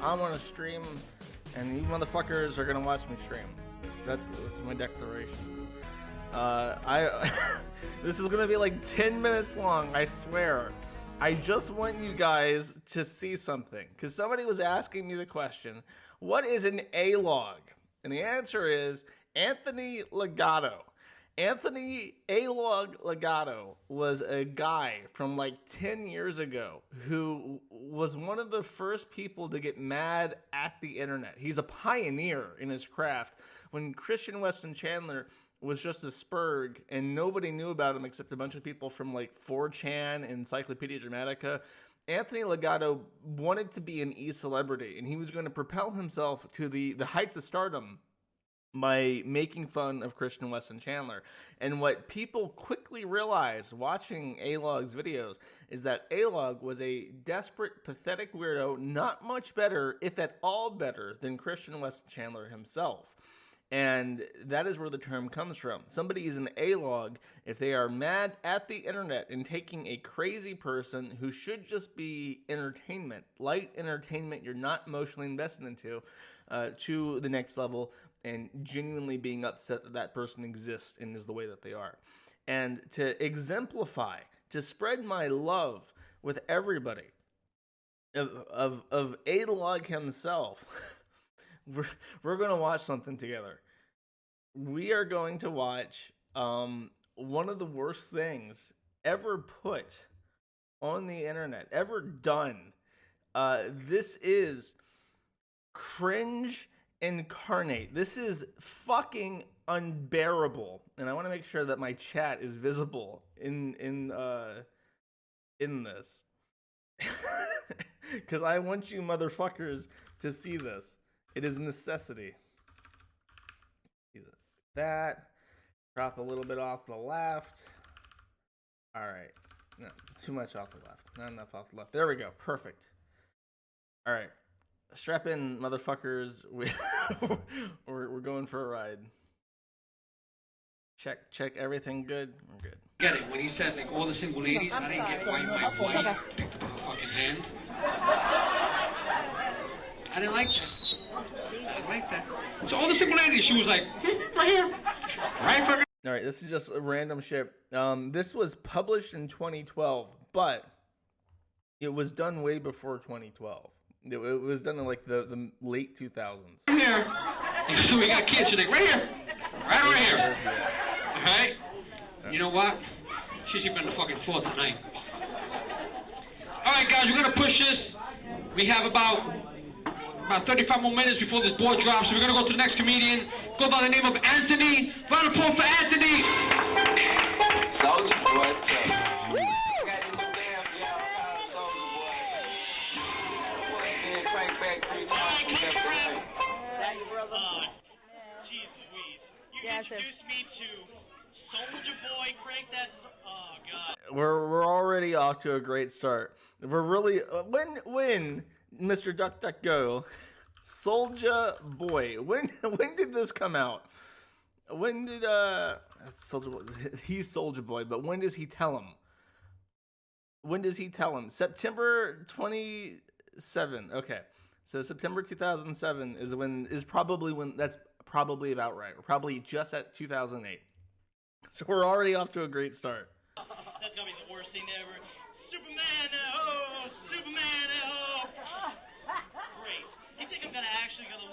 I want to stream, and you motherfuckers are gonna watch me stream. That's my declaration. This is gonna be like 10 minutes long, I swear. I just want you guys to see something, because somebody was asking me the question, what is an A-log? And the answer is Anthony LoGatto. Anthony A-log LoGatto was a guy from like 10 years ago who was one of the first people to get mad at the internet. He's a pioneer in his craft. When Christian Weston Chandler was just a spurg and nobody knew about him except a bunch of people from like 4chan and Encyclopedia Dramatica, Anthony LoGatto wanted to be an e-celebrity, and he was going to propel himself to the heights of stardom by making fun of Christian Weston Chandler. And what people quickly realized watching A-Log's videos is that A-Log was a desperate, pathetic weirdo, not much better, if at all better, than Christian Weston Chandler himself. And that is where the term comes from. Somebody is an A-log if they are mad at the internet and taking a crazy person who should just be entertainment, light entertainment you're not emotionally invested into, to the next level, and genuinely being upset that that person exists and is the way that they are. And to exemplify, to spread my love with everybody of A-log himself, we're going to watch something together. We are going to watch one of the worst things ever put on the internet, ever done. This is cringe incarnate. This is fucking unbearable. And I want to make sure that my chat is visible in this. Because I want you motherfuckers to see this. It is a necessity. That. Drop a little bit off the left. Alright. No, too much off the left. Not enough off the left. There we go. Perfect. Alright. Strap in, motherfuckers. We're going for a ride. Check everything good. We're good. Get it? When he said, like, all the single ladies, I didn't get why my wife picked up her fucking hand. I didn't like that. So all the single ladies, she was like, right here. Right fucking. Alright, this is just a random shit. This was published in 2012, but it was done way before 2012. It was done in like the late 2000s. Right here. We got kids. She's like, right here. Right here. Alright? You know what? She's even on the fucking floor tonight. Alright, guys, we're gonna push this. We have about 35 more minutes before this board drops. So we're gonna go to the next comedian. Go by the name of Anthony. Round of applause for Anthony. Soulja Boy. Jeez. Introduce me to Soulja Boy, crank that. Oh God. We're already off to a great start. We're really when Mr. Duck Duck Go, Soulja Boy. When did this come out? When did Soulja Boy? He's Soulja Boy, but when does he tell him? When does he tell him? September 27. Okay, so September 2007 is probably when that's. Probably about right. We're probably just at 2008. So we're already off to a great start. That's gonna be the worst thing ever. Superman, oh, Superman, oh. Great. You think I'm gonna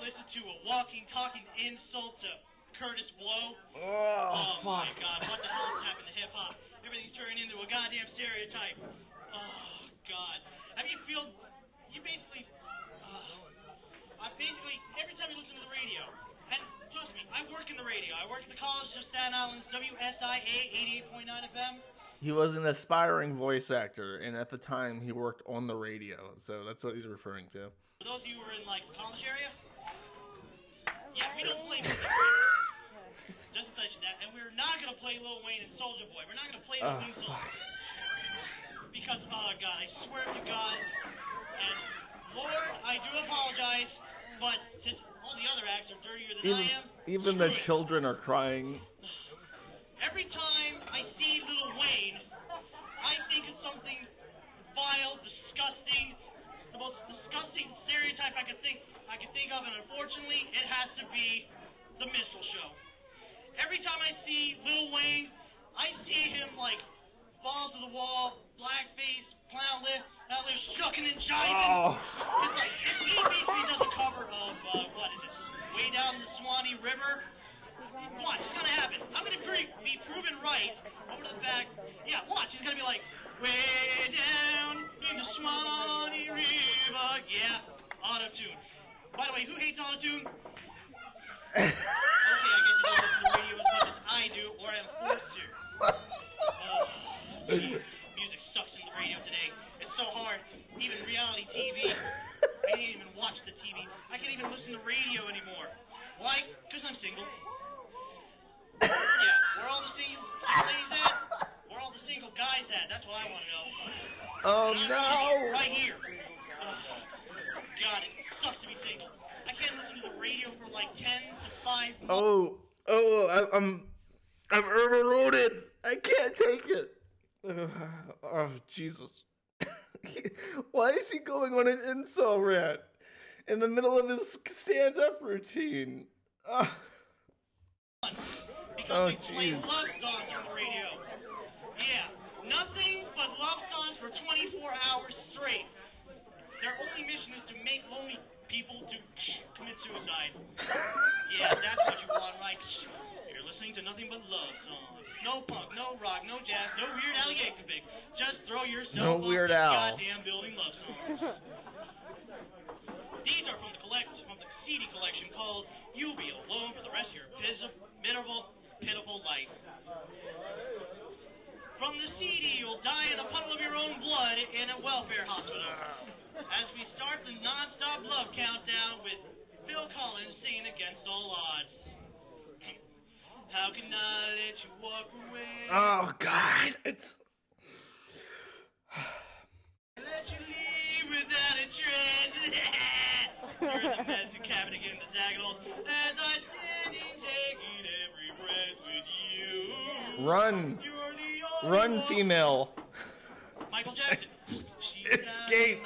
listen to a walking, talking insult to Curtis Blow? Oh. Oh, my fuck. God, what the hell is happening to hip hop? Everything's turning into a goddamn stereotype. Oh God. You basically, every time you listen to the radio, and trust me, I work in the radio. I work at the College of Staten Island's WSIA 88.9 FM. He was an aspiring voice actor, and at the time he worked on the radio, so that's what he's referring to. For those of you who are in like the college area, yeah, we don't play music. Just to tell you that, and we're not gonna play Lil Wayne and Soulja Boy. We're not gonna play those new songs. Because, oh God, I swear to God, and Lord, I do apologize, but since all the other acts are dirtier than I am, Even the children are crying. every time I see Lil Wayne, I think of something vile, disgusting, the most disgusting stereotype I could think of, and unfortunately, it has to be the minstrel show. Every time I see Lil Wayne, I see him like fall to the wall, blackface, clown lip, shucking and jiving. Oh. It's like if he basically does a cover of what is it? Way Down the Swanee River. Watch, it's gonna happen. I'm gonna be proven right over the fact. Yeah, watch. He's gonna be like, way down in the Swanee River. Yeah, auto-tune. By the way, who hates auto-tune? Okay, I guess you don't listen to the radio as much as I do, or I'm forced to. Music sucks in the radio today. It's so hard. Even reality TV. I can't even watch the TV. I can't even listen to radio anymore. Why? Because I'm single. Yeah, where all the single ladies at? Where all the single guys at? That's what I want to know. Oh And I'm no! right here. God, it sucks to be single. I can't listen to the radio for like 10 to 5 months. I'm overloaded. I can't take it. Oh, Jesus. Why is he going on an incel rant in the middle of his stand-up routine? Because Oh, we play jeez. love songs on the radio. Yeah, nothing but love songs for 24 hours straight. Their only mission is to make lonely people commit suicide. Yeah, that's what you want, right? You're listening to nothing but love songs. No punk, no rock, no jazz, no Weird Al Yankovic. Just throw yourself No off Weird this Al. goddamn building love songs. These are from the CD collection called "You'll Be Alone for the Rest of Your Pitiful Life." From the CD, you'll die in a puddle of your own blood in a welfare hospital. As we start the non-stop love countdown with Phil Collins singing "Against All Odds." How can I let you walk away? Oh, God. It's... Let you leave without a trace. You're the best in cabinet in the Zaggles. As I stand in taking every breath with you. Run. You're the only Run, one. female. Michael Jackson. Escape.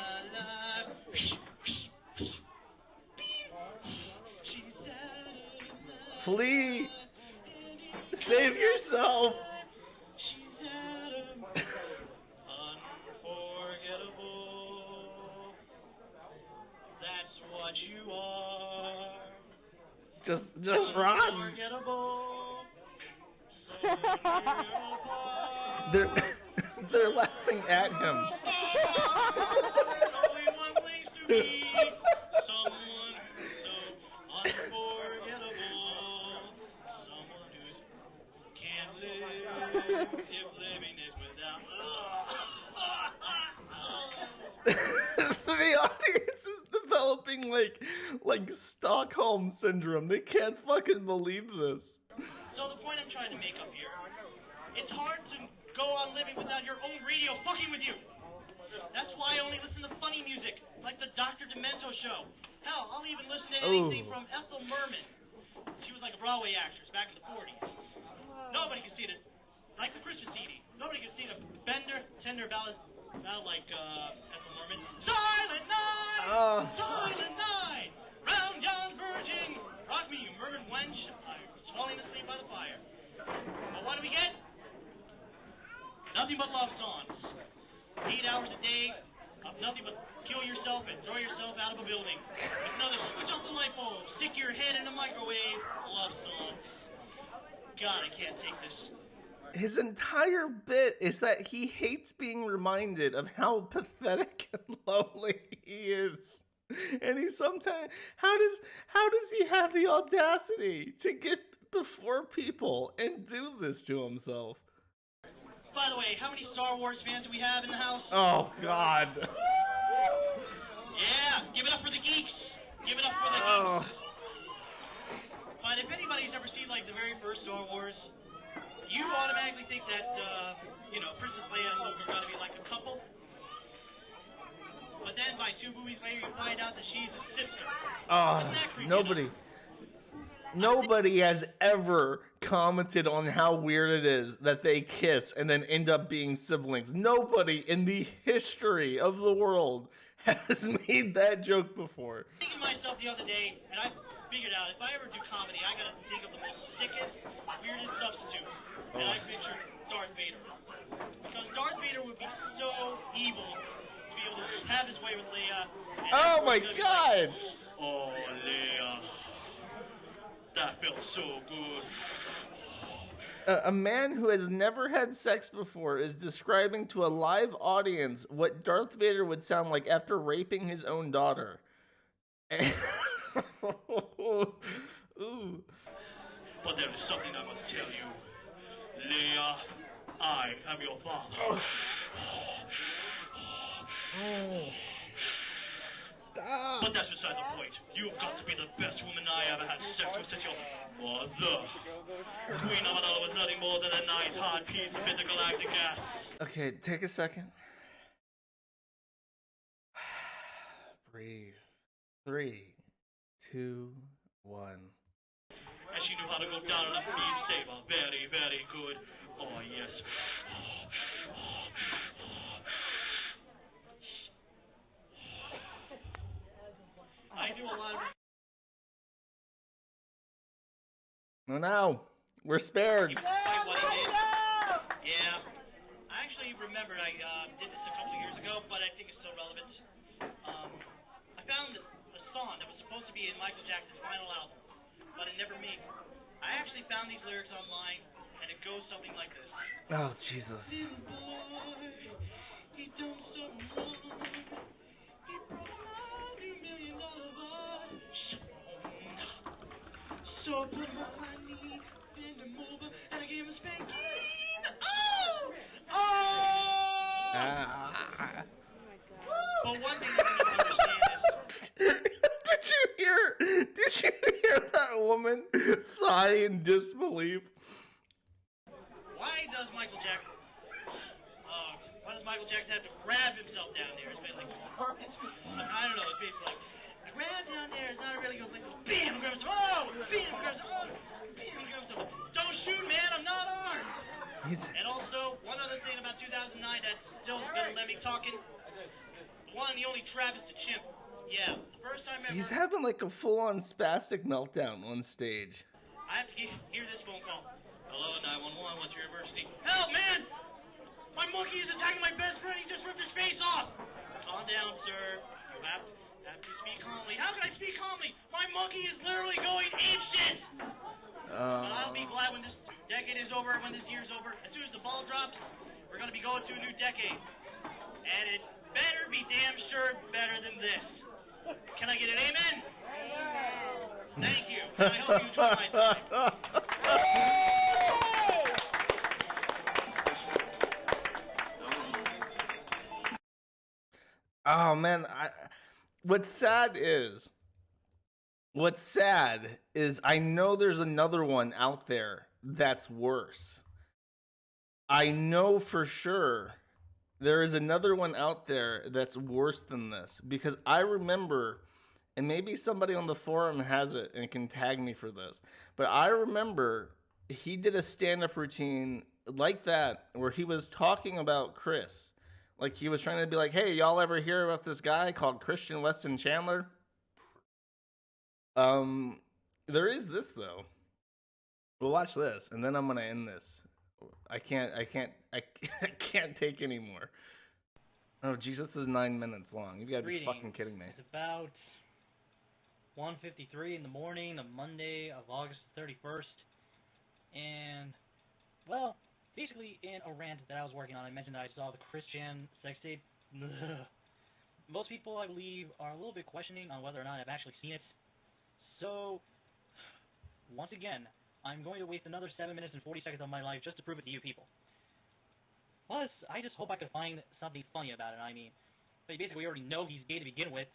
Flee. Save yourself. Unforgettable. That's what you are. Just run. Unforgettable. So near apart. They're laughing at him. There's only one place to be. Someone so unforgettable. Someone who can't live if living is without. The audience is developing like Stockholm syndrome. They can't fucking believe this. So the point I'm trying to make up here, it's hard to go on living without your own radio fucking with you. That's why I only listen to funny music, like the Dr. Demento show. Hell, I'll even listen to anything from Ethel Merman. She was like a Broadway actress back in the 40s. Nobody can see it, like the Christmas CD. Nobody can see the bender, tender ballad like Ethel Merman. Silent night, silent night, round yon virgin, rock me, you murmured wench. I was falling asleep by the fire. But what do we get? Nothing but love songs. 8 hours a day of nothing but kill yourself and throw yourself out of a building. With another switch off the light bulb, stick your head in a microwave, love songs. God, I can't take this. His entire bit is that he hates being reminded of how pathetic and lonely he is. And he sometimes how does he have the audacity to get before people and do this to himself? By the way, how many Star Wars fans do we have in the house? Oh God. Yeah, give it up for the geeks. Give it up for the geeks. But if anybody's ever seen like the very first Star Wars, you automatically think that Princess Leia and Luke are gonna be like a couple. But then by 2 movies later, you find out that she's a sister. Nobody has ever commented on how weird it is that they kiss and then end up being siblings. Nobody in the history of the world has made that joke before. Thinking to myself the other day, and I figured out if I ever do comedy, I gotta think of the most sickest, weirdest substitute. And I pictured Darth Vader. Because Darth Vader would be so evil to be able to just have his way with Leia. Oh my God! Like, oh, Leia. That felt so good. A man who has never had sex before is describing to a live audience what Darth Vader would sound like after raping his own daughter. Ooh. But there is something I must tell you. Leia, I am your father. Stop. But that's beside the point. You've got to be the best woman I ever had sex with since your mother. Queen Amidala was nothing more than a nice hard piece of intergalactic gas. Okay, take a second. Breathe. 3, 2, 1. And she knew how to go down on a beef saber. Very, very good. Oh, yes. I do a lot of... No, no. We're spared. Despite what he did. Yeah. I actually remembered I did this a couple years ago, but I think it's still relevant. I found a song that was supposed to be in Michael Jackson's final album, but it never made it. I actually found these lyrics online, and it goes something like this. Oh, Jesus. So put him on my knee, bend him over, and I gave him a spanking. But one thing that you don't understand is... Did you hear that woman sigh in disbelief? Why does Michael Jackson have to grab himself down there? It's basically like, I don't know, it's basically like, grab down there, it's not a really good thing. Bam, grab himself, oh, bam, grab himself, oh, bam, grab himself. Don't shoot, man, I'm not armed. And also, one other thing about 2009 that's still gonna let me talking, the one and the only Travis the Chimp. Yeah, the first time ever. He's having like a full-on spastic meltdown on stage. I have to hear this phone call. Hello, 911, what's your emergency? Help, man! My monkey is attacking my best friend. He just ripped his face off. Calm down, sir. You have to speak calmly. How can I speak calmly? My monkey is literally going apeshit. But I'll be glad when this decade is over, when this year's over. As soon as the ball drops, we're going to be going to a new decade. And it better be damn sure better than this. Can I get an amen? Thank you. And I hope you enjoy my time. Oh man, what's sad is I know there's another one out there that's worse. I know for sure there is another one out there that's worse than this, because I remember, and maybe somebody on the forum has it and can tag me for this, but I remember he did a stand-up routine like that where he was talking about Chris. Like, he was trying to be like, hey, y'all ever hear about this guy called Christian Weston Chandler? There is this, though. Well, watch this, and then I'm gonna end this. I can't take any more. Oh, jeez, this is 9 minutes long. You've got to be fucking kidding me. It's about 1:53 in the morning of Monday of August 31st. And, well, basically in a rant that I was working on, I mentioned that I saw the Christian sex tape. Most people, I believe, are a little bit questioning on whether or not I've actually seen it. So, once again, I'm going to waste another 7 minutes and 40 seconds of my life just to prove it to you people. Plus, I just hope I could find something funny about it. I mean, basically, we already know he's gay to begin with.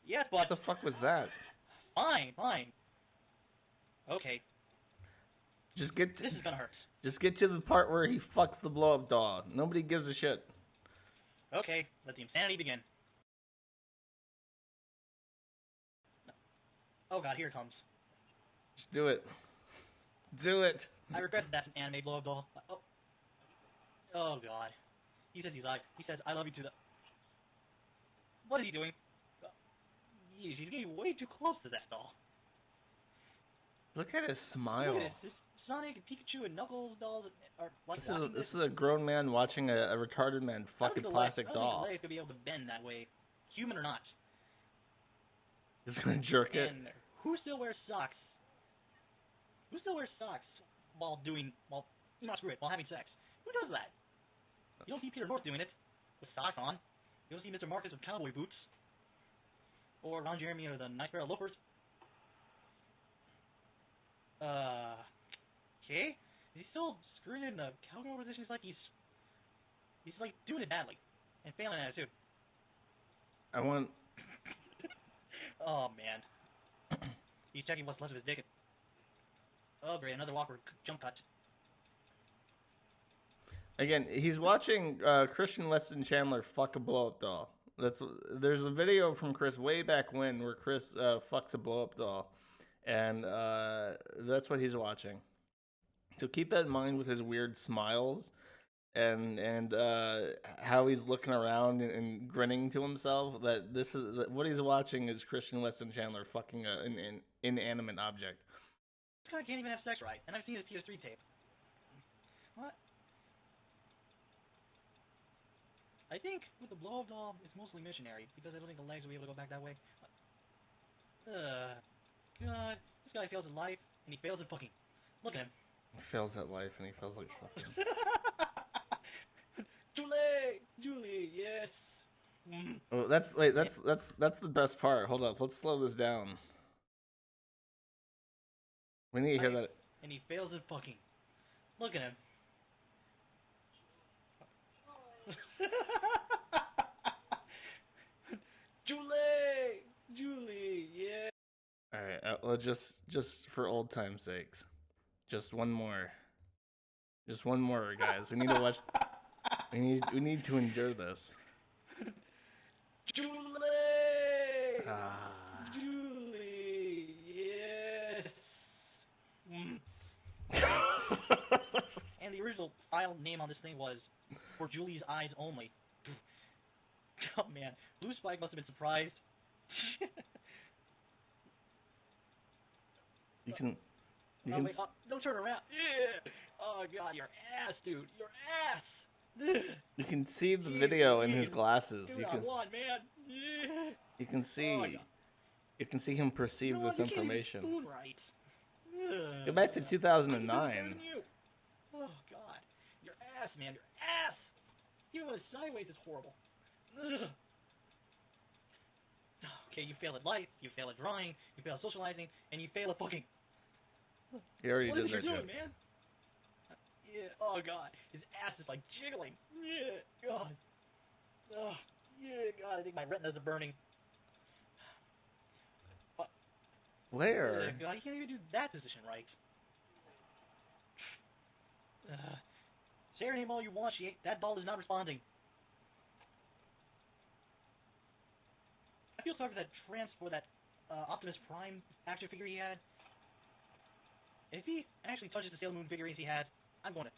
Yes, but... What the fuck was that? Fine. Okay. Just get This is gonna hurt. Just get to the part where he fucks the blow-up doll. Nobody gives a shit. Okay, let the insanity begin. Oh god, here it comes. Just do it. Do it. I regret that's an anime blow-up doll. Oh god. He says I love you to the... What is he doing? He's getting way too close to that doll. Look at his smile. Look at this. Sonic and Pikachu and Knuckles dolls are like This is a grown man watching a retarded man fuck a plastic doll. Legs could be able to bend that way, human or not. He's gonna jerk it. And who still wears socks? Who still wears socks while having sex? Who does that? You don't see Peter North doing it with socks on. You don't see Mr. Marcus with cowboy boots. Or Ron Jeremy or the Nice Pair of Loafers. Okay? Is he still screwing in the cowgirl position? It's like he's like doing it badly. And failing at it too. I want... Oh man. He's checking what's left of his dick. Oh great, another awkward jump cut. Again, he's watching Christian Weston Chandler fuck a blow-up doll. There's a video from Chris way back when where Chris fucks a blow-up doll. And that's what he's watching. So keep that in mind with his weird smiles and how he's looking around and grinning to himself. That what he's watching is Christian Weston Chandler fucking an inanimate object. This guy can't even have sex right, and I've seen his PS3 tape. What? I think with the blow-up doll, it's mostly missionary because I don't think the legs will be able to go back that way. God, this guy fails at life and he fails at fucking. Look at him. He fails at life and he feels like fucking. Julie, yes. Oh, that's the best part. Hold up, let's slow this down. We need to hear that. And he fails at fucking. Look at him. Julie, yeah. All right, well, just for old time's sakes, just one more, guys. We need to watch. We need to endure this. Julie, yes. And the original file name on this thing was "For Julie's Eyes Only." Oh man, Blue Spike must have been surprised. You can wait, don't turn around. Yeah. Oh god, your ass, dude, your ass. You can see the video in his glasses. Dude, man. Yeah. You can see. Oh, you can see him perceive this information. Spoon right. Go back to 2009. Oh god, your ass, man, your ass. Even when it's sideways, it's horrible. Ugh. Okay, you fail at life, you fail at drawing, you fail at socializing, and you fail at fucking. You already what did that doing, joke. Man? Yeah. Oh god, his ass is like jiggling. Yeah. God. Oh. Yeah. God, I think my retinas are burning. Where? God, you can't even do that position right. Say her name all you want. That doll is not responding. I feel sorry for that Optimus Prime action figure he had. If he actually touches the Sailor Moon figurines he had, I'm going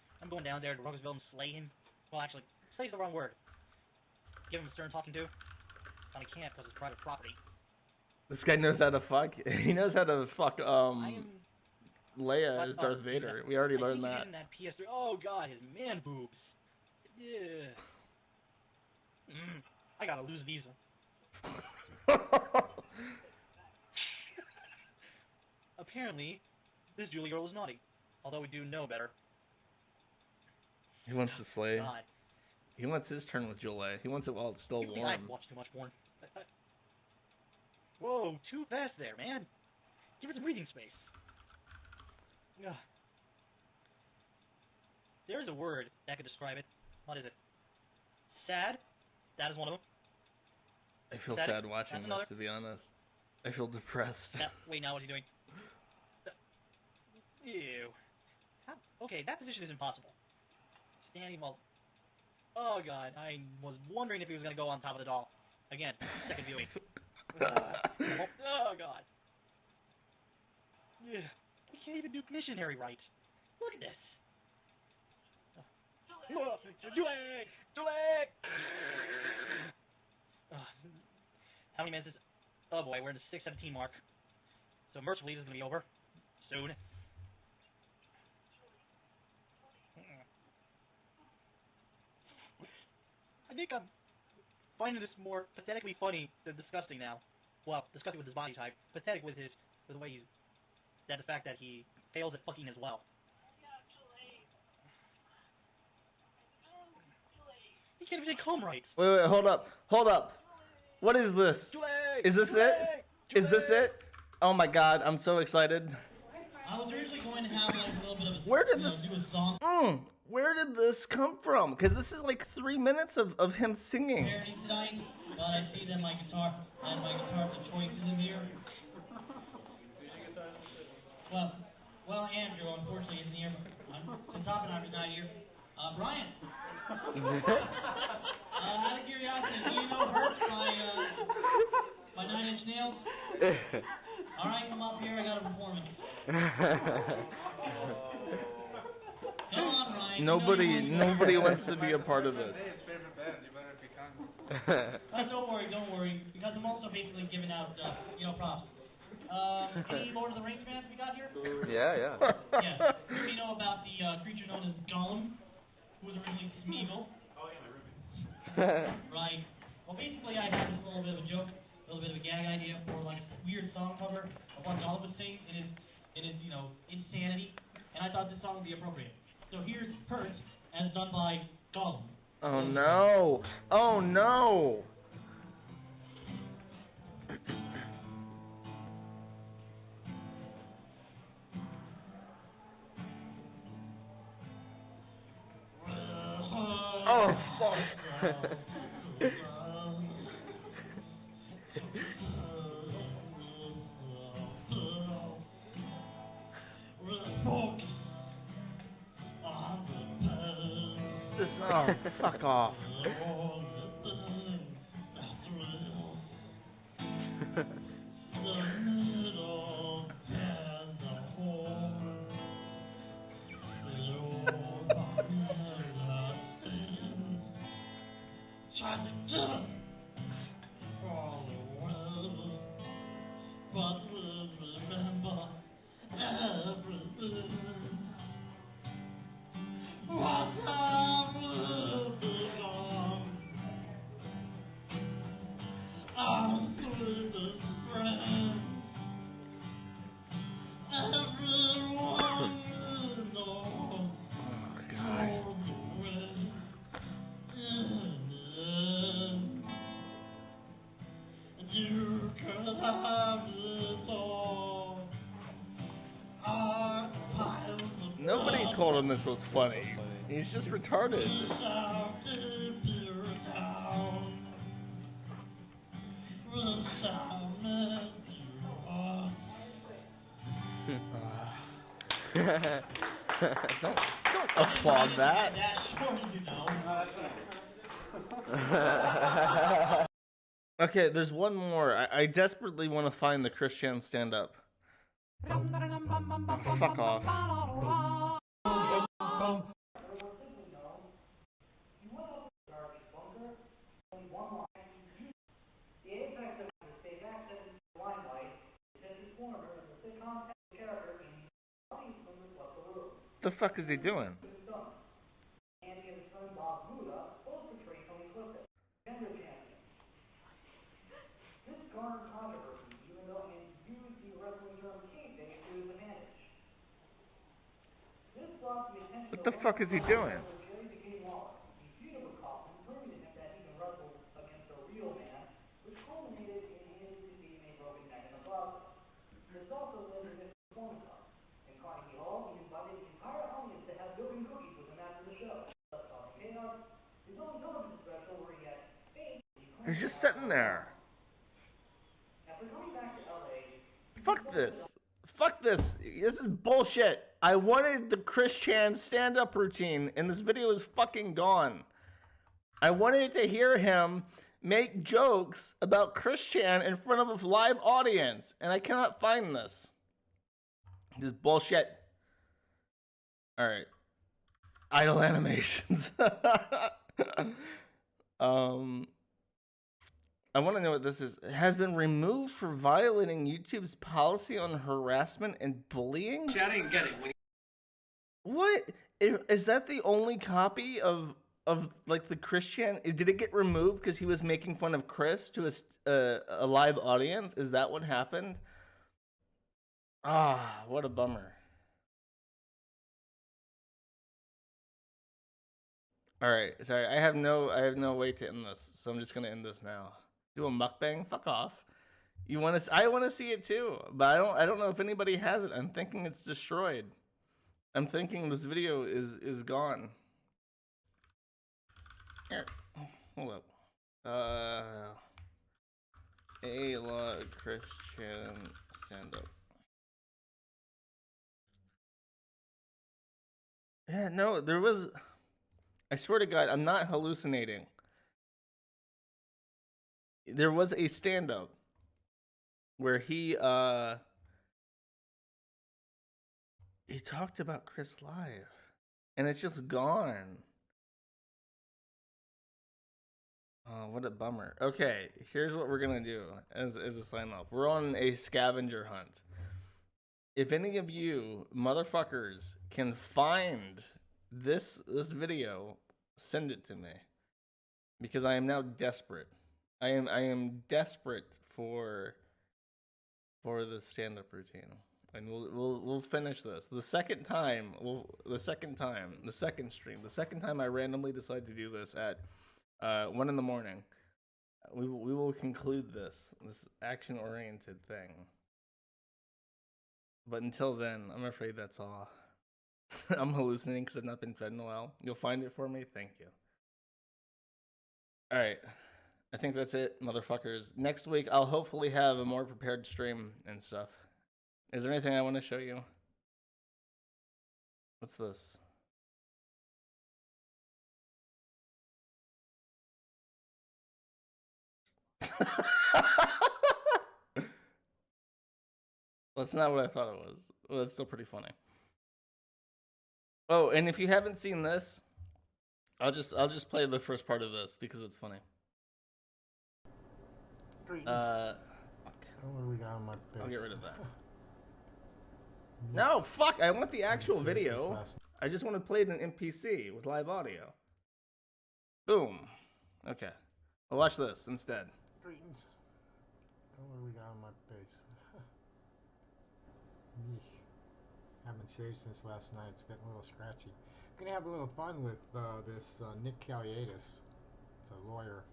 down there to Ruggelsville and slay him. Well, actually, slay's the wrong word. Give him a stern talking to. But I can't because it's private property. This guy knows how to fuck. He knows how to fuck Leia as Darth Vader. We already learned that. That PS3. Oh god, his man boobs. Yeah. I gotta lose these. apparently, this Julie girl is naughty. Although we do know better. He wants to slay. God. He wants his turn with Jolie. He wants it while it's still People think warm. I watch too much porn. Whoa, too fast there, man. Give her some breathing space. Ugh. There is a word that could describe it. What is it? Sad? That is one of them. I feel That- sad watching that's another. this, to be honest. I feel depressed. Wait, now what's he doing? Ew. Okay, that position is impossible. Standing while... Oh god, I was wondering if he was going to go on top of the doll. Again, second viewing. Oh god. Yeah. He can't even do missionary right. Look at this. Julie! How many minutes is... Oh boy, we're in the 6:17 mark. So mercifully, this is going to be over soon. I think I'm finding this more pathetically funny than disgusting now. Well, disgusting with his body type, pathetic with the way he's... the fact that he fails at fucking as well. He can't even come right. Wait, hold up. What is this? Is this it? Is this it? Oh my god, I'm so excited. I was originally going to have like a little bit of a, Where did this... do a song Where did this come from? Because this is like 3 minutes of him singing. parody tonight, but I see that my guitar of choice isn't here. Well, Andrew unfortunately isn't here. Since Oppenheimer's not here. Brian. Out of curiosity, do you know Hurt by 9 Inch Nails? All right, come up here. I got a performance. Come on, Ryan. Nobody wants to be a part of this. Don't worry, because I'm also basically giving out, props. Any Lord of the Rings fans we got here? Yeah. Yeah. You know about the creature known as Gollum, who was originally Smeagol? Oh, yeah, Right. Well, basically, I had this little bit of a joke, a little bit of a gag idea for like a weird song cover of what Gollum would sing in his insanity, and I thought this song would be appropriate. So here's Hurt, as done by Gollum. Oh no! Oh no! Oh fuck! This, oh, fuck off. Nobody told him this was funny. He's just retarded. Don't applaud that. Okay, there's one more. I desperately want to find the Christian stand-up. Oh, fuck off. The fuck is he doing? the fuck is he doing? He's just sitting there. Fuck this. Fuck this. This is bullshit. I wanted the Chris Chan stand-up routine, and this video is fucking gone. I wanted to hear him make jokes about Chris Chan in front of a live audience, and I cannot find this. This is bullshit. All right. Idle animations. I want to know what this is. It has been removed for violating YouTube's policy on harassment and bullying? See, I didn't get it. What? Is that the only copy of like the Christian? Did it get removed because he was making fun of Chris to a live audience? Is that what happened? Ah, what a bummer. All right, sorry. I have no way to end this, so I'm just gonna end this now. Do a mukbang? Fuck off. You want to? I want to see it too, but I don't know if anybody has it. I'm thinking it's destroyed. I'm thinking this video is gone. Here, hold up. A-Log Christian stand up. Yeah, no, there was. I swear to God, I'm not hallucinating. There was a stand-up where he talked about Chris live, and it's just gone. Oh, what a bummer. Okay, here's what we're gonna do as a sign off. We're on a scavenger hunt. If any of you motherfuckers can find this video, send it to me, because I am now desperate. I am desperate for the stand-up routine, and we'll finish this the second time. The second stream, the second time I randomly decide to do this at 1 in the morning. We will conclude this action-oriented thing. But until then, I'm afraid that's all. I'm hallucinating because I've not been fed in a while. You'll find it for me. Thank you. All right. I think that's it, motherfuckers. Next week, I'll hopefully have a more prepared stream and stuff. Is there anything I want to show you? What's this? That's not what I thought it was. Well, that's still pretty funny. Oh, and if you haven't seen this, I'll just play the first part of this because it's funny. Fuck. What do we got on my base? I'll get rid of that. No, fuck! I want the actual video. I just want to play it in NPC with live audio. Boom. Okay. I'll watch this instead. Greetings. What do we got on my base? Haven't shaved since last night. It's getting a little scratchy. Gonna have a little fun with this Nick Caliatis, the lawyer.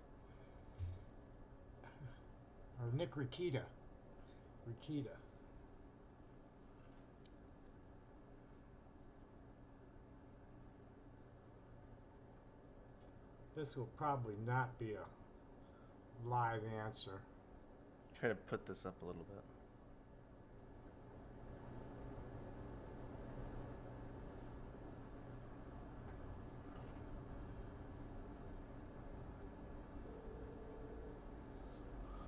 Or Nick Rikita. This will probably not be a live answer. Try to put this up a little bit.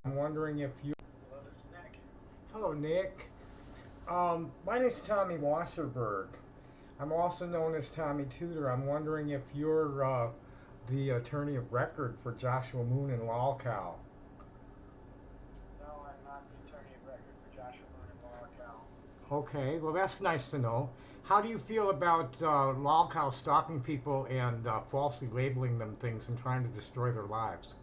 I'm wondering if you... Hello, Nick. My name is Tommy Wasserberg. I'm also known as Tommy Tudor. I'm wondering if you're the attorney of record for Joshua Moon and LoGatto. No, I'm not the attorney of record for Joshua Moon and LoGatto. Okay, well that's nice to know. How do you feel about LoGatto stalking people and falsely labeling them things and trying to destroy their lives?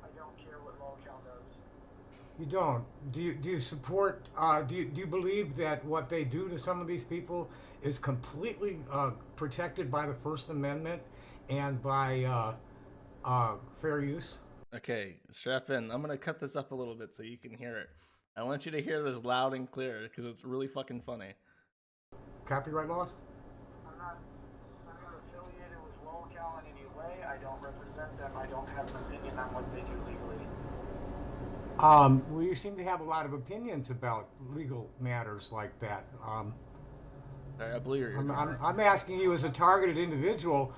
I don't care what LoGatto does. You don't. Do you support? Do you believe that what they do to some of these people is completely protected by the First Amendment and by fair use? Okay, strap in. I'm gonna cut this up a little bit so you can hear it. I want you to hear this loud and clear because it's really fucking funny. Copyright laws? I'm not affiliated with LoGatto in any way. I don't represent them. I don't have an opinion on what they do legally. Well, you seem to have a lot of opinions about legal matters like that. Sorry, I blew your ear. I'm asking you as a targeted individual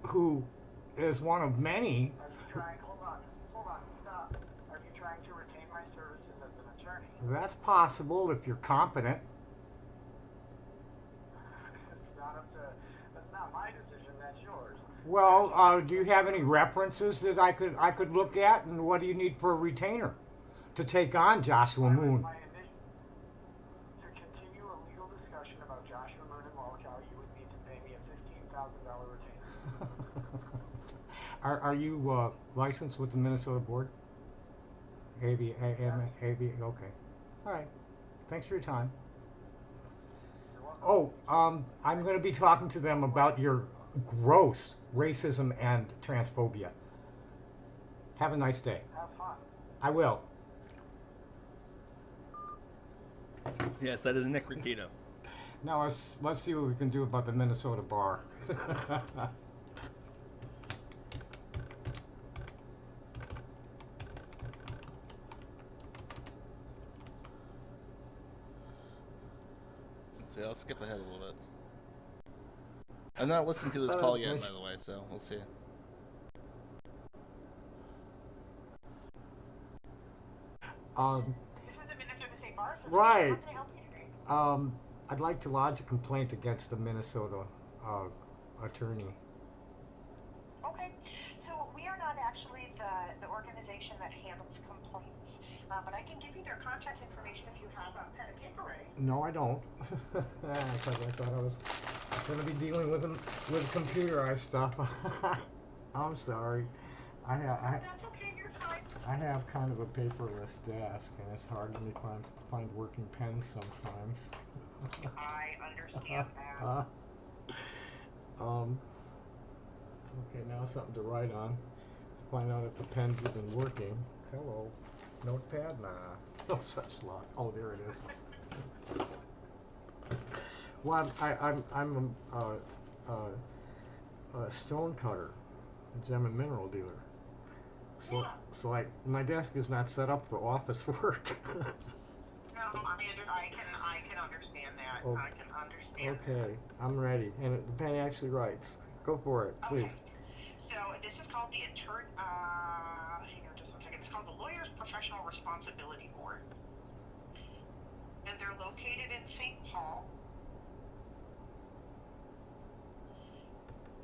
who is one of many. Are you trying? Hold on, stop. Are you trying to retain my services as an attorney? That's possible if you're competent. That's not my decision. That's yours. Well, do you have any references that I could look at, and what do you need for a retainer to take on Joshua Moon? To continue a legal discussion about Joshua Moon and LoGatto, you would need to pay me a $15,000 retainer. Are you licensed with the Minnesota Board? AB, okay. All right. Thanks for your time. Oh, I'm going to be talking to them about your gross racism and transphobia. Have a nice day. Have fun. I will. Yes, that is Nick Rakito. Now let's see what we can do about the Minnesota bar. Let's see, I'll skip ahead a little bit. I'm not listening to this call yet, by the way, so we'll see. Right. I'd like to lodge a complaint against the Minnesota attorney. Okay, so we are not actually the organization that handles complaints, but I can give you their contact information if you have a pen and paper ready. No, I don't. Because I thought I was going to be dealing with computerized stuff. I'm sorry. That's okay, you're fine. I have kind of a paperless desk, and it's hard for me to find working pens sometimes. I understand that. Okay, now something to write on. Find out if the pens have been working. Hello, notepad? Nah, no such luck. Oh, there it is. Well, I'm a stone cutter, a gem and mineral dealer. So my desk is not set up for office work. No, I can understand that. Oh, I can understand. Okay, I'm ready, and the pen actually writes. Go for it, please. Okay. So this is called the hang on just one second. It's called the Lawyers Professional Responsibility Board, and they're located in St. Paul.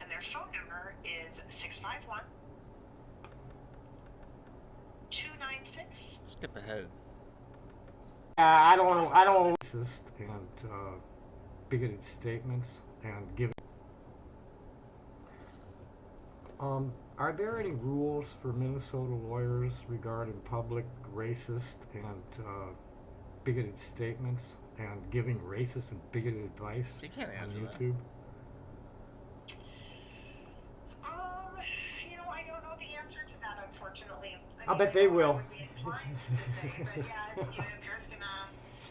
And their phone number is 651 296. Skip ahead. I don't want racist and bigoted statements and giving. Are there any rules for Minnesota lawyers regarding public racist and bigoted statements and giving racist and bigoted advice You can't on answer that. YouTube? I don't know the answer to that, unfortunately. I bet they will.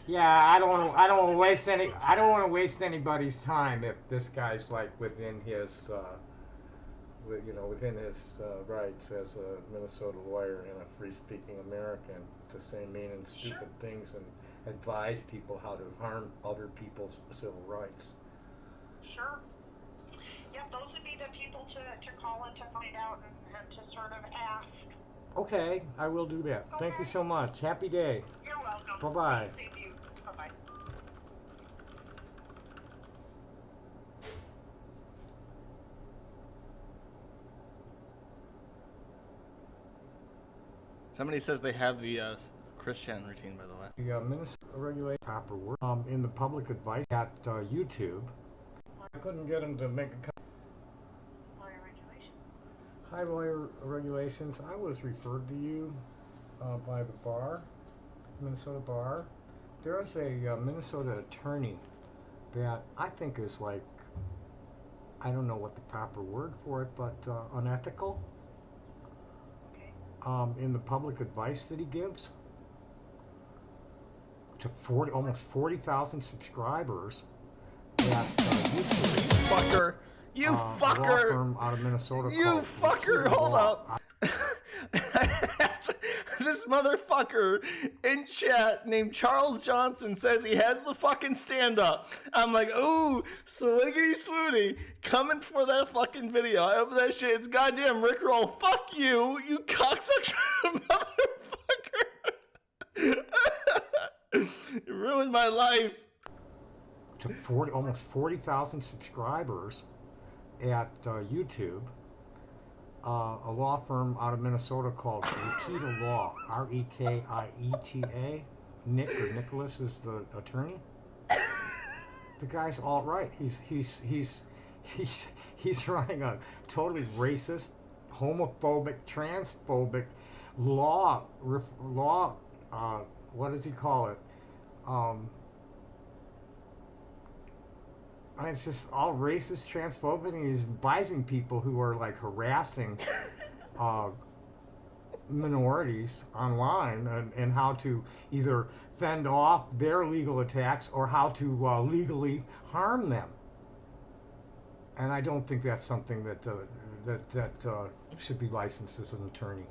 Yeah, I don't want to waste anybody's time if this guy's like within his rights as a Minnesota lawyer and a free-speaking American to say mean and stupid things and advise people how to harm other people's civil rights. Sure. Yeah, those would be the people to call in to find out and to sort of ask. Okay, I will do that. Okay. Thank you so much. Happy day. You're welcome. Bye-bye. Same to you. Bye-bye. Somebody says they have the Christian routine, by the way. The Minnesota regulate proper work in the public advice at YouTube. I couldn't get him to make a Lawyer regulations. Hi, lawyer regulations. I was referred to you by the bar, Minnesota bar. There is a Minnesota attorney that I think is like, I don't know what the proper word for it, but unethical in the public advice that he gives to almost 40,000 subscribers at YouTube. Fucker. You A law fucker. firm out of Minnesota You called fucker. LoGatto Hold Law. up. This motherfucker in chat named Charles Johnson says he has the fucking stand-up. I'm like, ooh, swiggity swooty, coming for that fucking video. I hope that shit, it's goddamn Rickroll. Fuck you, you cocksucker motherfucker. You ruined my life. To almost 40,000 subscribers at YouTube. A law firm out of Minnesota called LoGatto Law, R-E-K-I-E-T-A. Nick or Nicholas is the attorney. The guy's all right. He's running a totally racist, homophobic, transphobic law. What does he call it? It's just all racist, transphobic, and he's advising people who are like harassing minorities online and how to either fend off their legal attacks or how to legally harm them. And I don't think that's something that should be licensed as an attorney.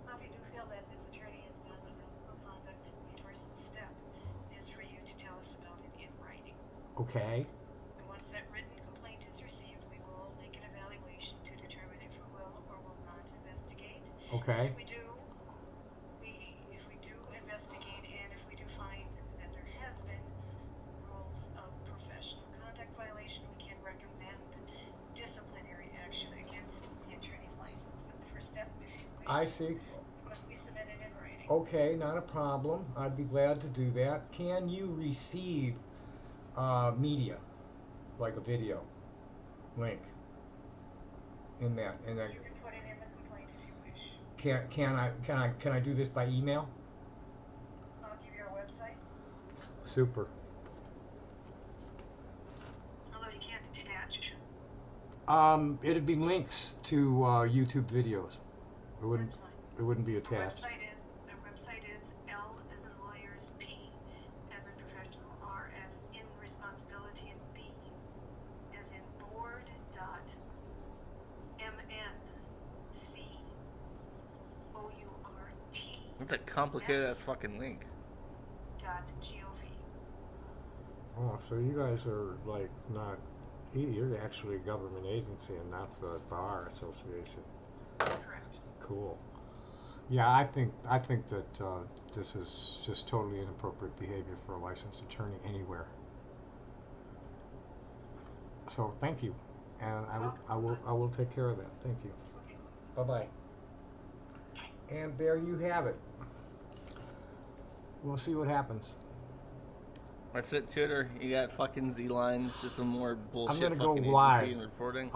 Well, if you do feel that this attorney is not unethical conduct, the first step is for you to tell us about it in writing. Okay. And once that written complaint is received, we will make an evaluation to determine if we will or will not investigate. Okay. If we do investigate, and if we do find that there has been rules of professional conduct violation, we can recommend disciplinary action against the attorney's license. But the first step, if you wish, I see. must be submitted in writing. Okay, not a problem. I'd be glad to do that. Can you receive media, like a video link in that? You can put it in the complaint if you wish. Can I do this by email? I'll give you our website. Super. Although you can't attach. It'd be links to YouTube videos. It wouldn't be attached. Our website is L as in lawyers, P as in professional, R as in responsibility, and B as in board.mncourt. That's a complicated ass fucking link. .gov. Oh, so you guys are like not. You're actually a government agency and not the Bar Association. Correct. Cool. Yeah, I think that this is just totally inappropriate behavior for a licensed attorney anywhere. So thank you, and I will take care of that. Thank you. Bye bye. And there you have it. We'll see what happens. That's it, Tutor. You got fucking Z-lines, just some more bullshit. I'm gonna go fucking live. agency and reporting.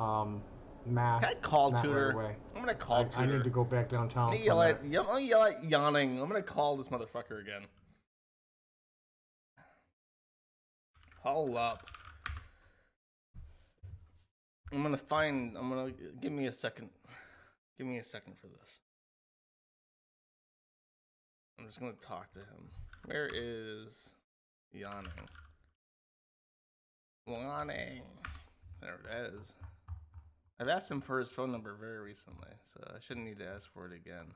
Matt. Can I call not Tutor? Right away. I'm gonna call Tutor. I need to go back downtown. I'm gonna yell at yawning. I'm gonna call this motherfucker again. Hold up. I'm gonna give me a second. Give me a second for this. I'm just gonna talk to him. Where is yawning? Yawning. There it is. I've asked him for his phone number very recently, so I shouldn't need to ask for it again.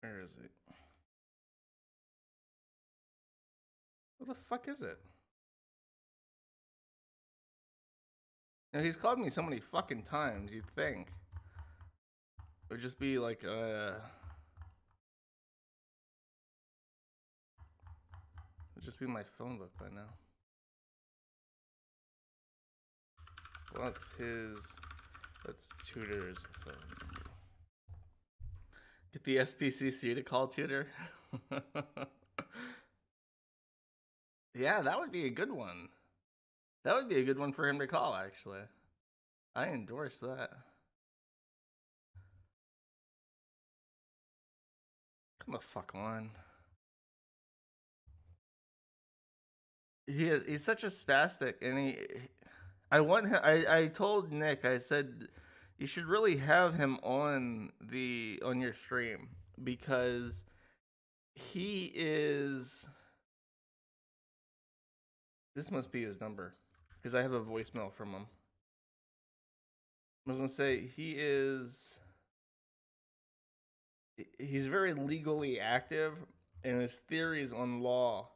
Where is it? What the fuck is it? You know, he's called me so many fucking times, you'd think it would just be like, it'd just be my phone book by now. What's Tutor's phone number? Get the SPCC to call Tutor. Yeah, that would be a good one. That would be a good one for him to call, actually. I endorse that. Come the fuck on. He's such a spastic, and I told Nick, I said you should really have him on your stream, because he is, this must be his number, because I have a voicemail from him. I was gonna say he's very legally active, and his theories on law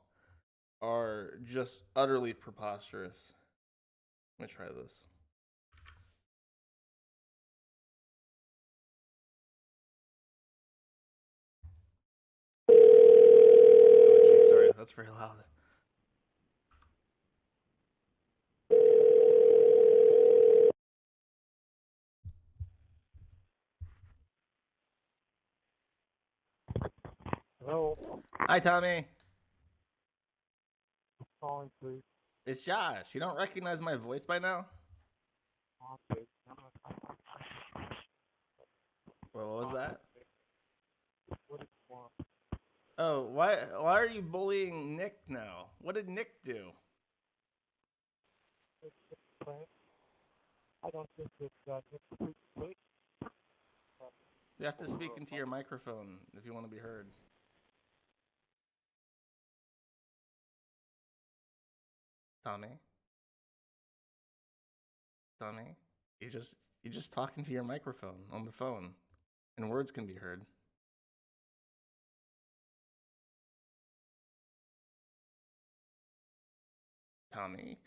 are just utterly preposterous. Let me try this. Oh, geez, sorry, that's very loud. Hello. Hi, Tommy. Calling, please. It's Josh. You don't recognize my voice by now? Okay. Well, what was that? What do you want? Oh, why are you bullying Nick now? What did Nick do? I don't think it's You have to speak into your microphone if you want to be heard. Tommy? Tommy? You just talking to your microphone on the phone, and words can be heard. Tommy?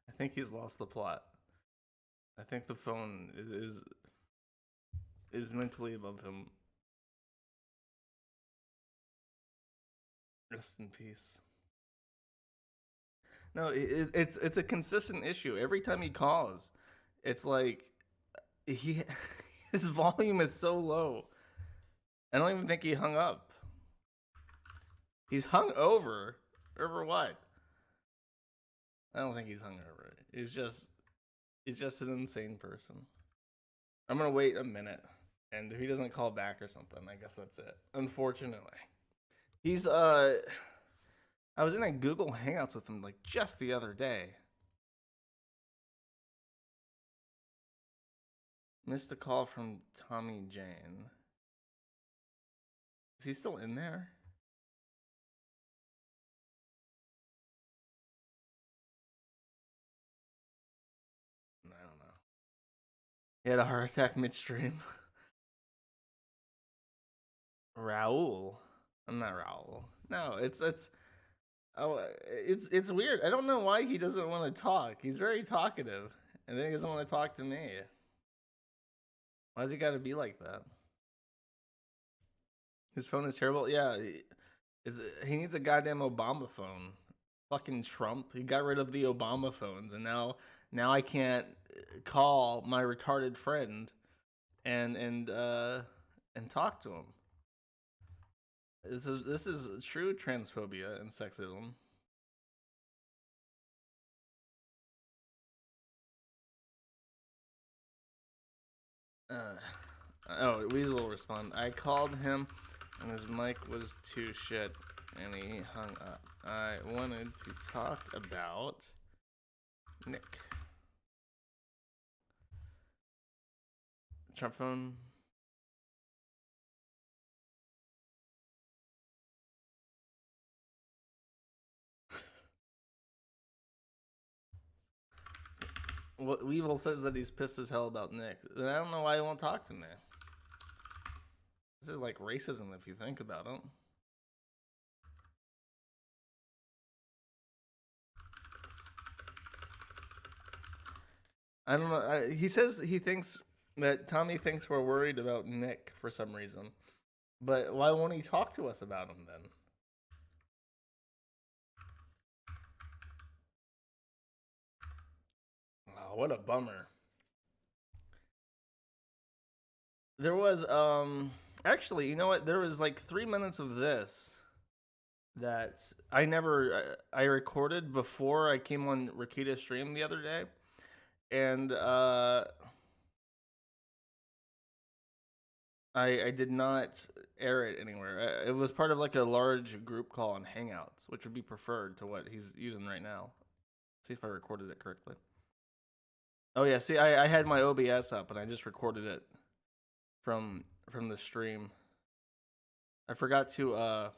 I think he's lost the plot. I think the phone is mentally above him. Rest in peace. No, it's a consistent issue. Every time he calls, it's like his volume is so low. I don't even think he hung up. He's hung over. Over what? I don't think he's hung over. He's just an insane person. I'm gonna wait a minute, and if he doesn't call back or something, I guess that's it. Unfortunately, he's I was in a Google Hangouts with him like just the other day. Missed a call from Tommy Jane. Is he still in there? I don't know. He had a heart attack midstream. Raul. I'm not Raul. No, it's weird. I don't know why he doesn't want to talk. He's very talkative, and then he doesn't want to talk to me. Why's he got to be like that? His phone is terrible. Yeah, he needs a goddamn Obama phone. Fucking Trump. He got rid of the Obama phones, and now I can't call my retarded friend and talk to him. This is true transphobia and sexism. Oh, Weasel will respond. I called him, and his mic was too shit, and he hung up. I wanted to talk about Nick. Trump phone. What Weevil says that he's pissed as hell about Nick. And I don't know why he won't talk to me. This is like racism if you think about it. I don't know. He says he thinks that Tommy thinks we're worried about Nick for some reason. But why won't he talk to us about him then? Oh, what a bummer. There was actually, you know what? There was like 3 minutes of this that I recorded before I came on Rakita's stream the other day, and I did not air it anywhere. It was part of like a large group call on Hangouts, which would be preferred to what he's using right now. Let's see if I recorded it correctly. Oh yeah, see, I had my OBS up and I just recorded it from the stream. I forgot to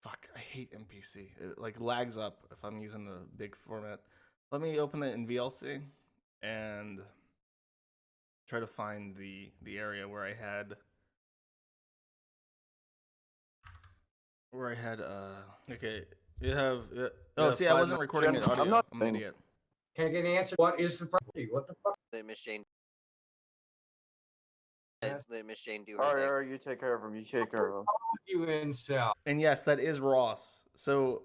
fuck, I hate MPC. It like lags up if I'm using the big format. Let me open it in VLC and try to find the area where I had okay. You have oh, see, I wasn't recording it audio. I'm an idiot. Can I get an answer? What is the property? What the fuck? Let Miss Jane. Let Miss Jane do her All thing. right, you take care of him. You take care of him. You incel. And yes, that is Ross. So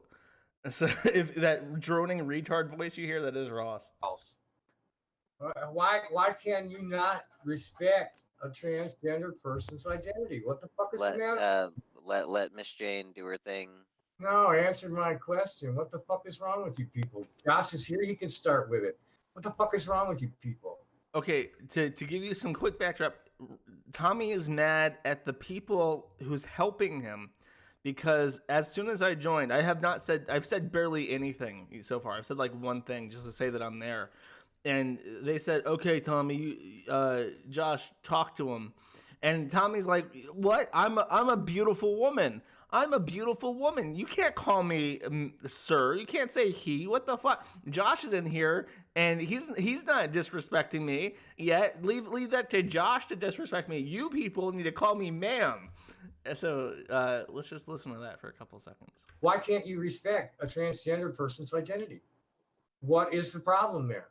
if that droning retard voice you hear, that is Ross. Why can you not respect a transgender person's identity? What the fuck is the matter? Let Miss Jane do her thing. No, answer my question. What the fuck is wrong with you people? Josh is here. He can start with it. What the fuck is wrong with you people? Okay, to give you some quick backdrop, Tommy is mad at the people who's helping him because as soon as I joined, I've said barely anything so far. I've said like one thing just to say that I'm there. And they said, okay, Tommy, Josh, talk to him. And Tommy's like, what? I'm a beautiful woman. I'm a beautiful woman. You can't call me sir. You can't say he. What the fuck? Josh is in here, and he's not disrespecting me yet. Leave that to Josh to disrespect me. You people need to call me ma'am. So let's just listen to that for a couple seconds. Why can't you respect a transgender person's identity? What is the problem there?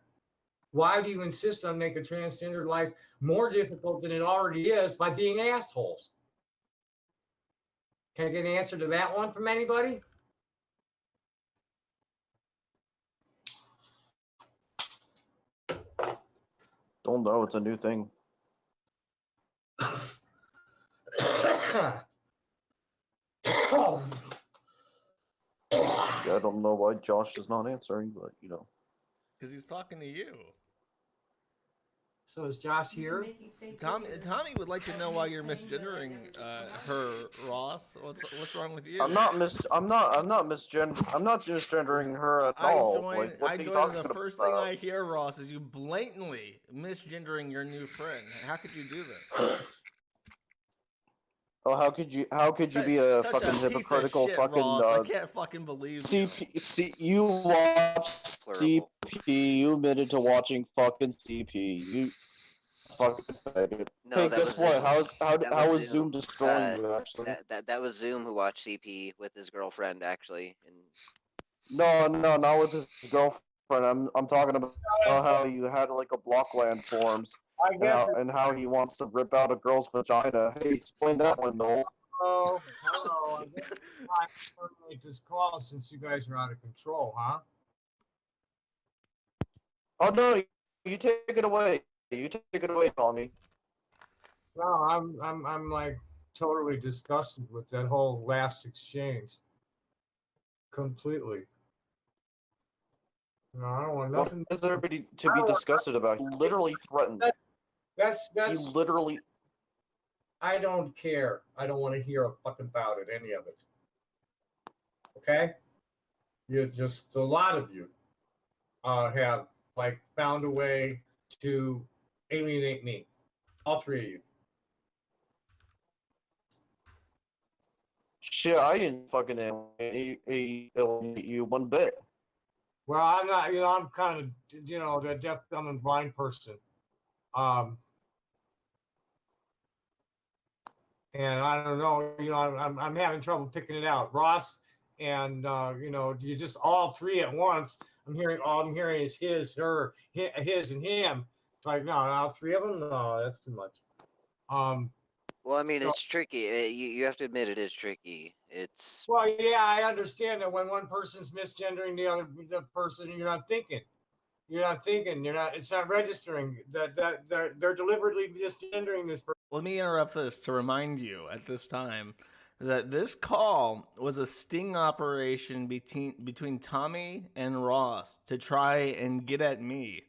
Why do you insist on making transgender life more difficult than it already is by being assholes? Can I get an answer to that one from anybody? Don't know. It's a new thing. I don't know why Josh is not answering, but you know. Because he's talking to you. So is Josh here? Tommy would like to know why you're misgendering her, Ross. What's wrong with you? I'm not misgendering her at all. The first thing I hear, Ross, is you blatantly misgendering your new friend. How could you do this? Oh, how could you be a fucking hypocritical shit, fucking Ross. I can't fucking believe you watched CP. You admitted to watching fucking CP. You fucking faggot. No, hey, guess what? How was Zoom destroying you? Actually, that was Zoom who watched CP with his girlfriend actually. And no, not with his girlfriend. I'm talking about how you had like a blockland forums. And how he wants to rip out a girl's vagina. Hey, explain that one, Noel. Hello. I guess it's time to terminate this call since you guys are out of control, huh? Oh no, you take it away. You take it away, Tommy. No, I'm like totally disgusted with that whole last exchange. Completely. No, I don't want nothing. What is there to be disgusted about? He literally threatened. That's he literally. I don't care. I don't want to hear a fuck about it, any of it. Okay? You just a lot of you have like found a way to alienate me. All three of you. Shit, I didn't fucking alienate you one bit. Well, I'm not. I'm kind of the deaf, dumb, and blind person. And I don't know, I'm having trouble picking it out. Ross and you just all three at once. All I'm hearing is his, her, his, and him. It's like no, all three of them. No, that's too much. Well, I mean, it's tricky. You have to admit it is tricky. It's. Well, yeah, I understand that when one person's misgendering the person, you're not thinking. It's not registering that they're deliberately misgendering this person. Let me interrupt this to remind you at this time that this call was a sting operation between Tommy and Ross to try and get at me.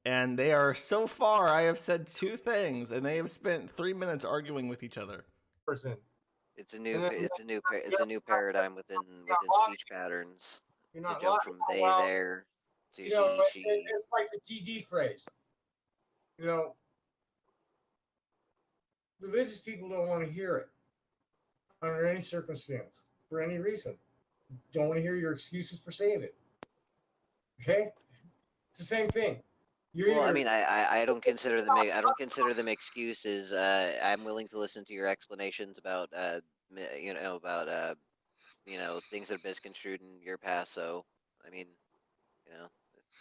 And they are so far. I have said 2 things, and they have spent 3 minutes arguing with each other. It's a new paradigm within speech patterns. You're To not jump lying. from they Well, there to you know, he it's like the TD phrase. You know, religious people don't want to hear it under any circumstance, for any reason. Don't want to hear your excuses for saying it. Okay? It's the same thing. Well, I mean, I don't consider them excuses. I'm willing to listen to your explanations about things that are misconstrued in your past. So, I mean, you know.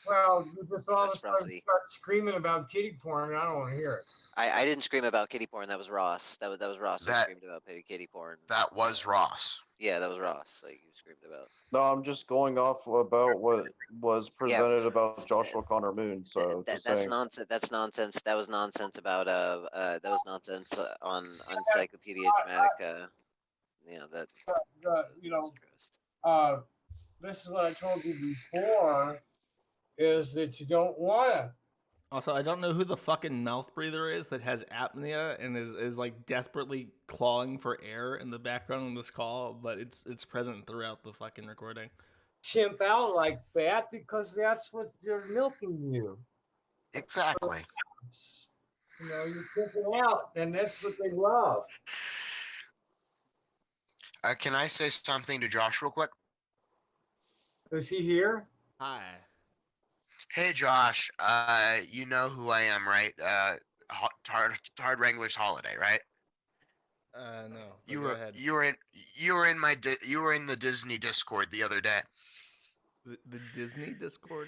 Well, you just all of a sudden Reciprocity. start screaming about kitty porn, and I don't want to hear it. I didn't scream about kitty porn. That was Ross. That was Ross who That- screamed about kitty porn. That was Ross. Yeah, that was Ross. Like you screamed about. No, I'm just going off about what was presented about Joshua Connor Moon. So That's just saying. nonsense. That's nonsense. That was nonsense about that was nonsense on Encyclopedia Dramatica. You know that. This is what I told you before, is that you don't want to. Also, I don't know who the fucking mouth breather is that has apnea and is like desperately clawing for air in the background of this call, but it's present throughout the fucking recording. Chimp out like that because that's what they're milking you. Exactly. You know, you're chimping out, and that's what they love. Can I say something to Josh real quick? Is he here? Hi. Hey, Josh. You know who I am, right? Hard Wrangler's Holiday, right? No. You go were ahead. you were in the Disney Discord the other day. The Disney Discord?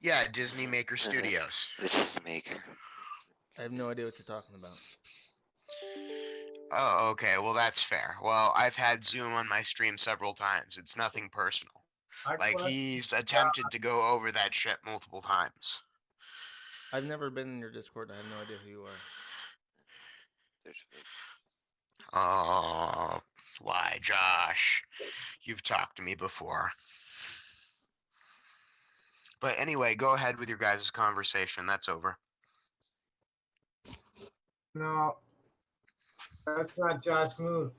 Yeah, Disney Maker Studios. The Disney Maker. I have no idea what you're talking about. Oh, okay. Well, that's fair. Well, I've had Zoom on my stream several times. It's nothing personal. Like, he's attempted to go over that shit multiple times. I've never been in your Discord. I have no idea who you are. Oh, why, Josh? You've talked to me before. But anyway, go ahead with your guys' conversation. That's over. No, that's not Josh Moon.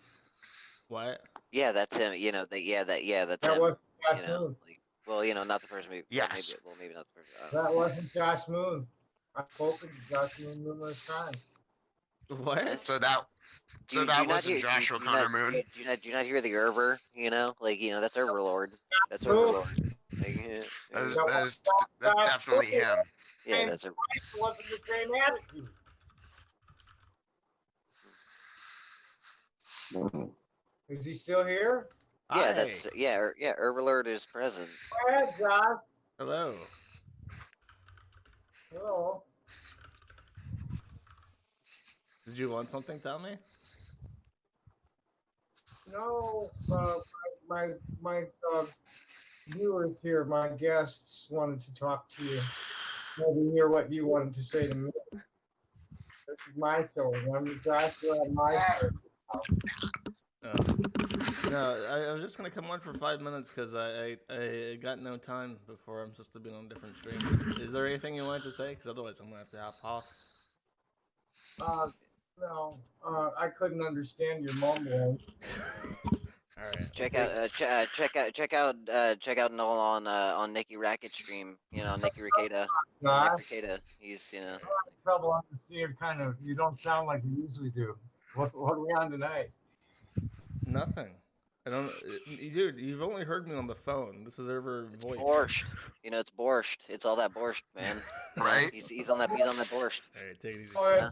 What? Yeah, that's him. You know, that's That him. wasn't Josh You know, Moon. like, well, you know, not the person. Yes. Maybe not the person. That wasn't Josh Moon. I've spoken to Josh Moon numerous times. What? So that wasn't Joshua Connor Moon. Do you not hear the Erver? You know, like that's Overlord. That's Overlord. Like, That's definitely him. Yeah, that's a. It wasn't the same attitude. Is he still here? Yeah, that's Overlord is present. Go ahead, Josh. Hello. Hello. Did you want something, Tommy? No, my viewers here, my guests wanted to talk to you. Maybe hear what you wanted to say to me. This is my show. I'm Joshua at my show. No, I was just gonna come on for 5 minutes because I got no time before I'm supposed to be on a different stream. Is there anything you wanted to say? Because otherwise I'm gonna have to hop off. No, I couldn't understand your mumbling. All right. Check out Noel on Nikki Rackett stream. You know, Nikki Ricada. He's Trouble understanding, kind of. You don't sound like you usually do. What are we on tonight? Nothing. I don't, dude. You've only heard me on the phone. This is over voice. Borscht. You know, it's borscht. It's all that borscht, man. Right? He's on that borscht. All right, take it easy. All right.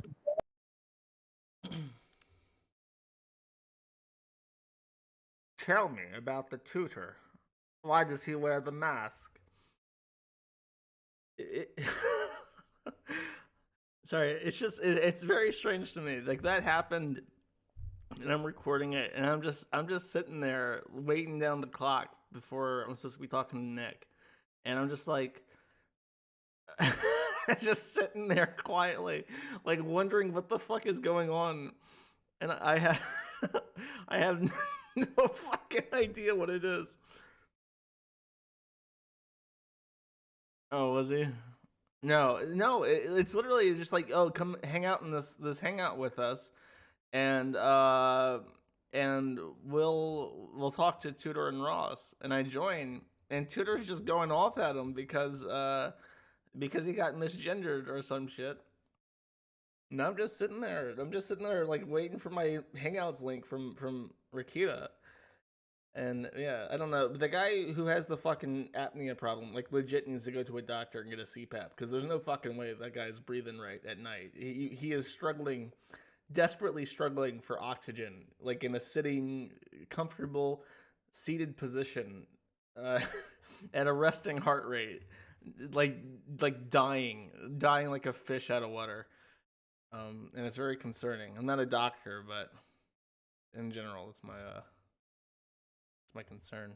Tell me about the tutor. Why does he wear the mask? Sorry, it's very strange to me. Like that happened, and I'm recording it, and I'm just sitting there waiting down the clock before I'm supposed to be talking to Nick, and I'm just like, just sitting there quietly, like wondering what the fuck is going on, and I had I have no fucking idea what it is. Oh, was he? No, it's literally just like, oh, come hang out in this hangout with us, and we'll talk to Tudor and Ross, and I join, and Tudor's just going off at him because he got misgendered or some shit. And I'm just sitting there. Like waiting for my Hangouts link from Rakita. And yeah, I don't know. The guy who has the fucking apnea problem, like, legit needs to go to a doctor and get a CPAP, because there's no fucking way that guy's breathing right at night. He is struggling, desperately struggling for oxygen, like in a sitting, comfortable, seated position, at a resting heart rate, like dying like a fish out of water. And it's very concerning. I'm not a doctor, but in general, it's my concern.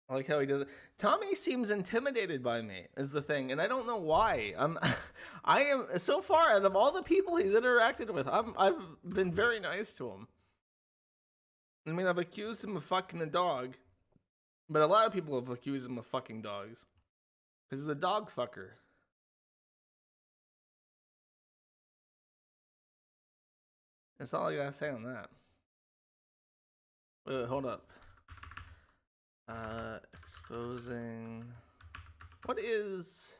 I like how he does it. Tommy seems intimidated by me, is the thing, and I don't know why. I am, so far, out of all the people he's interacted with, I've been very nice to him. I mean, I've accused him of fucking a dog, but a lot of people have accused him of fucking dogs, because he's a dog fucker. That's all I gotta say on that. Wait, hold up. Exposing. What is.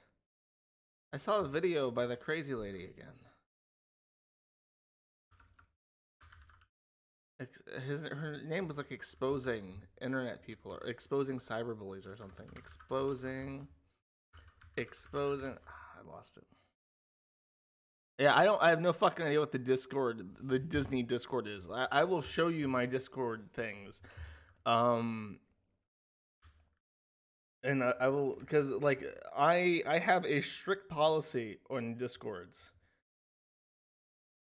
I saw a video by the crazy lady again. Her name was like exposing internet people, or exposing cyberbullies or something. Exposing. I lost it. Yeah, I have no fucking idea what the Disney Discord is. I will show you my Discord things. And I will, because like I have a strict policy on Discords.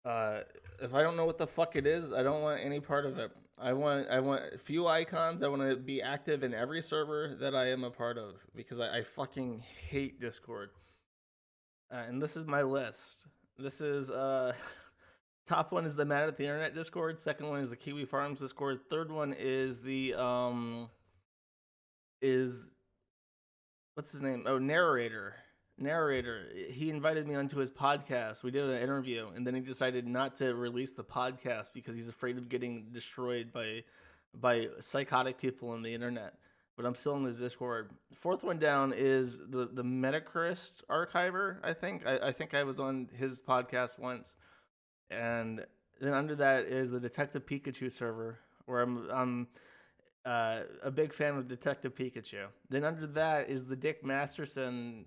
If I don't know what the fuck it is, I don't want any part of it. I want few icons. I want to be active in every server that I am a part of, because I fucking hate Discord. And this is my list. This is top one is the Mad at the Internet Discord. Second one is the Kiwi Farms Discord. Third one is the what's his name? Oh, Narrator. He invited me onto his podcast. We did an interview, and then he decided not to release the podcast because he's afraid of getting destroyed by psychotic people on the internet. But I'm still in his Discord. Fourth one down is the Metacrist archiver. I think I was on his podcast once, and then under that is the Detective Pikachu server, where I'm a big fan of Detective Pikachu. Then under that is the Dick Masterson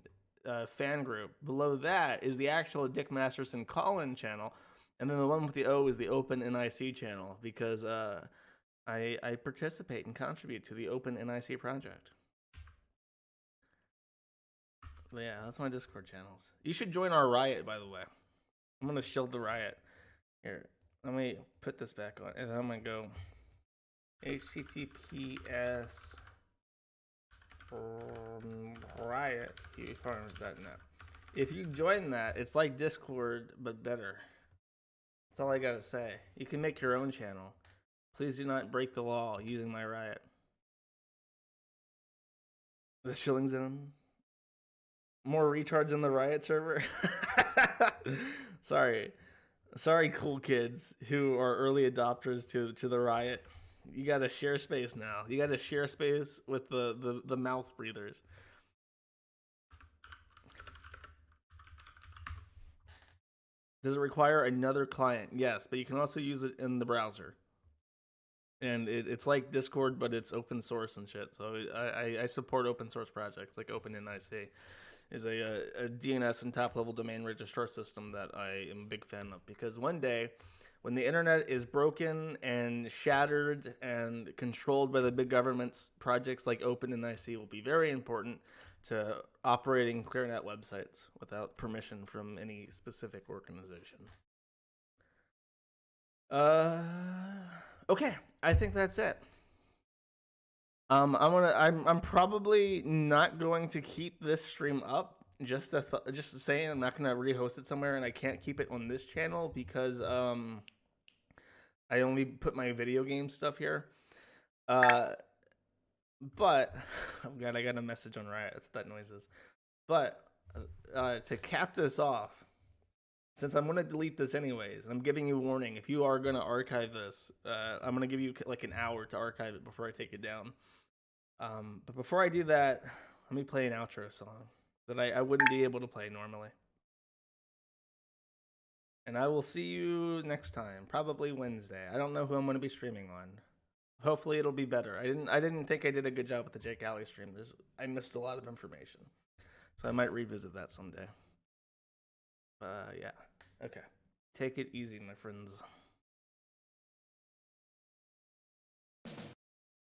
fan group. Below that is the actual Dick Masterson call-in channel, and then the one with the O is the Open NIC channel, because I participate and contribute to the Open NIC project. But yeah, that's my Discord channels. You should join our Riot, by the way. I'm gonna shield the Riot. Here, let me put this back on, and then I'm gonna go HTTPS riot.farms.net. If you join that, it's like Discord, but better. That's all I gotta say. You can make your own channel. Please do not break the law using my Riot. The Shilling Zone. More retards in the Riot server? Sorry, cool kids who are early adopters to the Riot. You gotta share space now. You gotta share space with the mouth breathers. Does it require another client? Yes, but you can also use it in the browser. And it's like Discord, but it's open source and shit. So I support open source projects like OpenNIC. Is a DNS and top-level domain registrar system that I am a big fan of, because one day, when the internet is broken and shattered and controlled by the big governments, projects like OpenNIC will be very important to operating ClearNet websites without permission from any specific organization. Okay, I think that's it. I'm probably not going to keep this stream up just just saying, I'm not gonna rehost it somewhere, and I can't keep it on this channel because I only put my video game stuff here. But oh god, I got a message on Riot. That's what that noise is. But to cap this off, since I'm gonna delete this anyways, and I'm giving you a warning, if you are gonna archive this, I'm gonna give you like an hour to archive it before I take it down. But before I do that, let me play an outro song that I wouldn't be able to play normally. And I will see you next time, probably Wednesday. I don't know who I'm gonna be streaming on. Hopefully it'll be better. I didn't think I did a good job with the Jake Alley stream. I missed a lot of information, so I might revisit that someday. Yeah. Okay. Take it easy, my friends.